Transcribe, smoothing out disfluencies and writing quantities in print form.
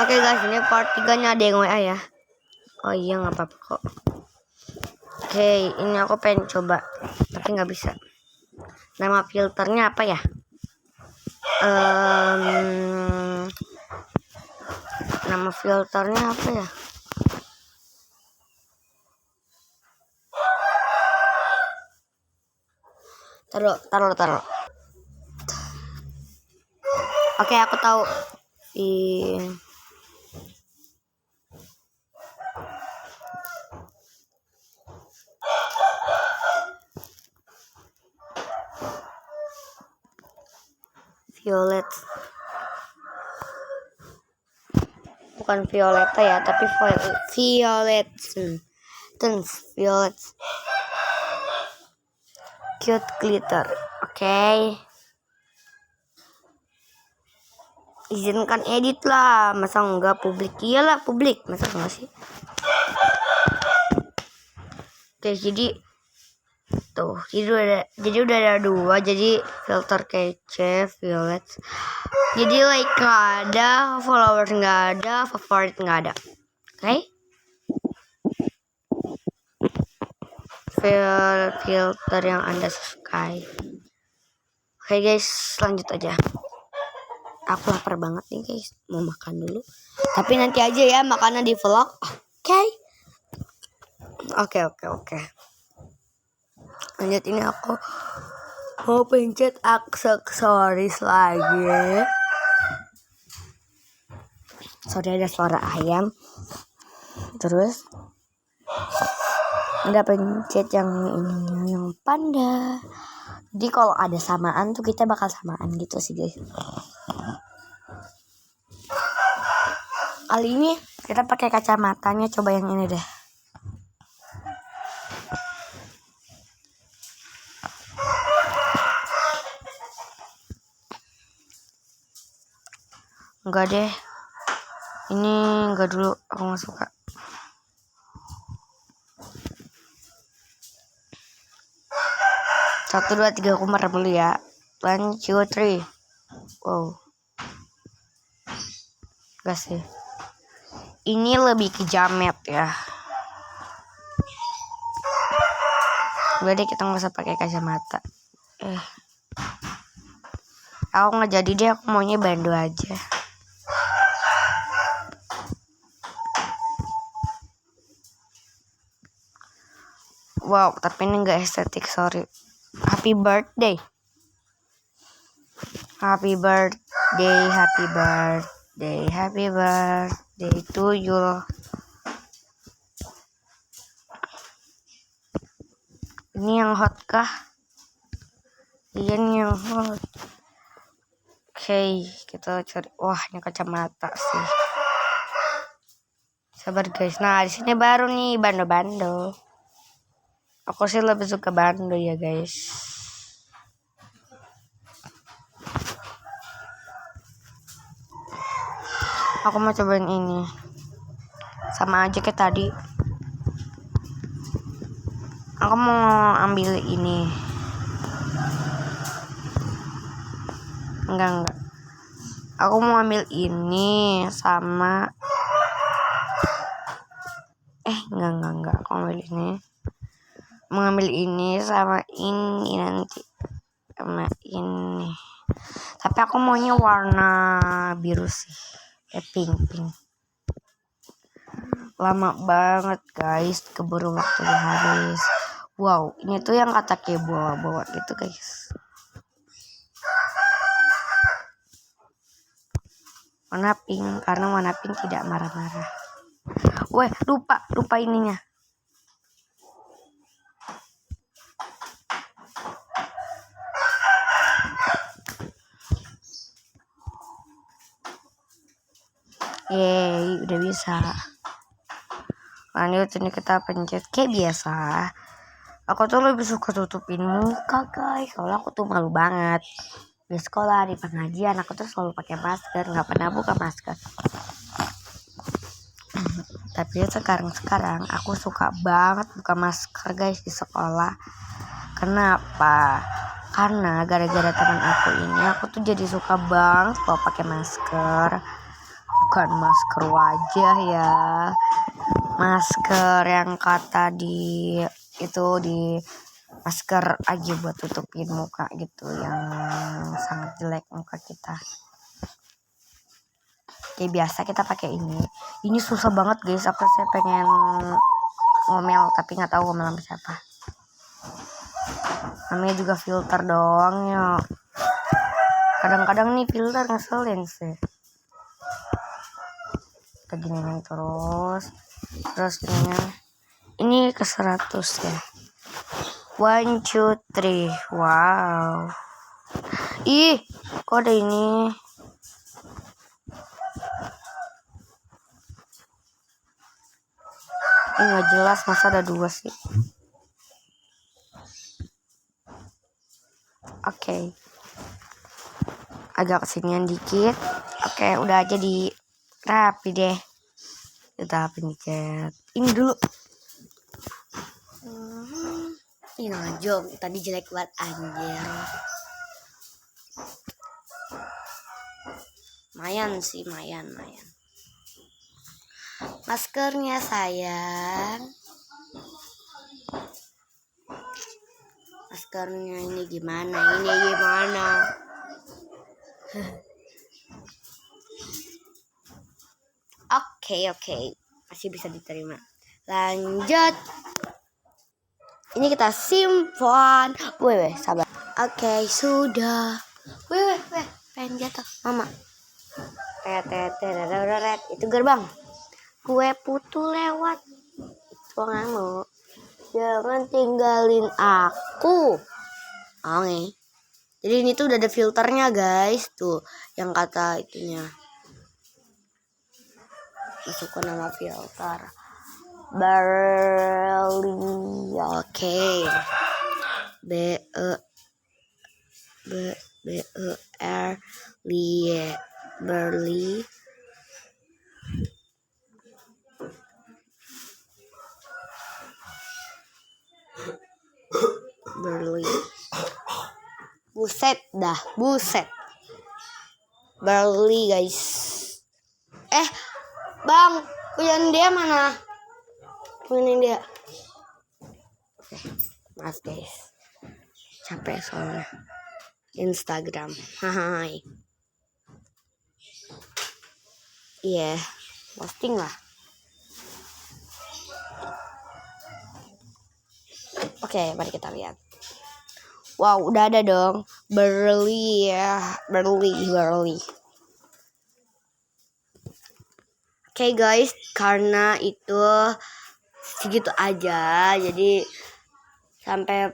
Oke guys, ini part 3-nya ada yang WA ya. Oh iya, nggak apa-apa kok. Oke, ini aku pengen coba, tapi nggak bisa. Nama filternya apa ya? Nama filternya apa ya? Taruh. Oke, aku tahu. Violet. Bukan Violeta ya, tapi Violet. Violet. Cute glitter. Oke. Izinkan edit lah, masa enggak publik? Iyalah publik, masa enggak sih? Oke, jadi tuh, jadi udah ada 2, jadi filter kece, violet. Jadi like nggak ada, followers nggak ada, favorit nggak ada. Oke? Filter yang Anda sukai. Oke guys, lanjut aja. Aku lapar banget nih guys, mau makan dulu. Tapi nanti aja ya makannya di vlog. Oke. Lanjut, ini aku mau pencet aksesoris lagi. Sorry, ada suara ayam. Terus ada pencet yang ini, yang panda. Jadi kalau ada samaan tuh kita bakal samaan gitu sih guys. Kali ini kita pakai kacamatanya, coba yang ini deh. Enggak deh, ini enggak dulu, aku nggak suka. Satu, 2, 3, aku merem dulu ya. 1, 2, 3. Wow, enggak sih, ini lebih ke jamet ya. Udah deh, kita nggak usah pakai kacamata. Aku nggak jadi deh, aku maunya bandu aja. Wow, tapi ini nggak estetik, sorry. Happy birthday to you. Ini yang hot kah? Iya nih yang hot. Oke, kita cari. Wah, ini kacamata sih. Sabar guys. Nah, di sini baru nih bando. Aku sih lebih suka bando ya guys. Aku mau cobain ini. Sama aja kayak tadi. Aku mau ambil ini. Enggak. Aku mau ambil ini sama enggak. Aku ambil ini. Mau ambil ini sama ini nanti. Sama ini. Tapi aku maunya warna biru sih. Pink. Lama banget guys, keburu waktu habis. Wow, ini tuh yang kata kayak bawa gitu guys. Warna pink, karena warna pink tidak marah-marah. Weh, lupa ininya. Yeay, udah bisa. Lanjut, ini kita pencet kayak biasa. Aku tuh lebih suka tutupin muka guys, soalnya aku tuh malu banget. Di sekolah, di pengajian, aku tuh selalu pakai masker, nggak pernah buka masker. Tapi sekarang aku suka banget buka masker guys di sekolah. Kenapa? Karena gara-gara teman aku ini, aku tuh jadi suka banget kalau pakai masker. bukan masker wajah ya, masker yang kata di itu di masker aja buat tutupin muka gitu yang sangat jelek muka kita. Kayak biasa kita pakai ini susah banget guys, saya pengen ngomel tapi nggak tahu ngomel sama siapa. Namanya juga filter doang ya, kadang-kadang nih filter ngeselin sih. Kita giniin terus ini ke 100 ya. 1 2 3. Wow, ih kok ada ini. Ini nggak jelas, masa ada 2 sih. Oke. Agak kesinian dikit. Oke, udah aja di rapi deh. Kita pencet ini dulu. Ini najong tadi jelek banget anjir. Mayan sih, mayan. Maskernya sayang. Maskernya ini gimana? Oke. Masih bisa diterima. Lanjut. Ini kita simpan. Weh, sabar. Oke, sudah. Weh, pengen jatuh, mama. Tet. Itu gerbang. Kue putu lewat. Itu mau. Jangan tinggalin aku. Oke. Jadi ini tuh udah ada filternya guys. Tuh, yang kata itunya. Masukkan nama filter. Barley. Oke. Barley. Buset. Barley guys. Bang, punya dia mana? Punya dia. Oke, maaf guys. Capek soalnya. Instagram. Hai. Iya, posting lah. Oke, mari kita lihat. Wow, udah ada dong. Barley ya. Barley. Oke guys, karena itu segitu aja. Jadi sampai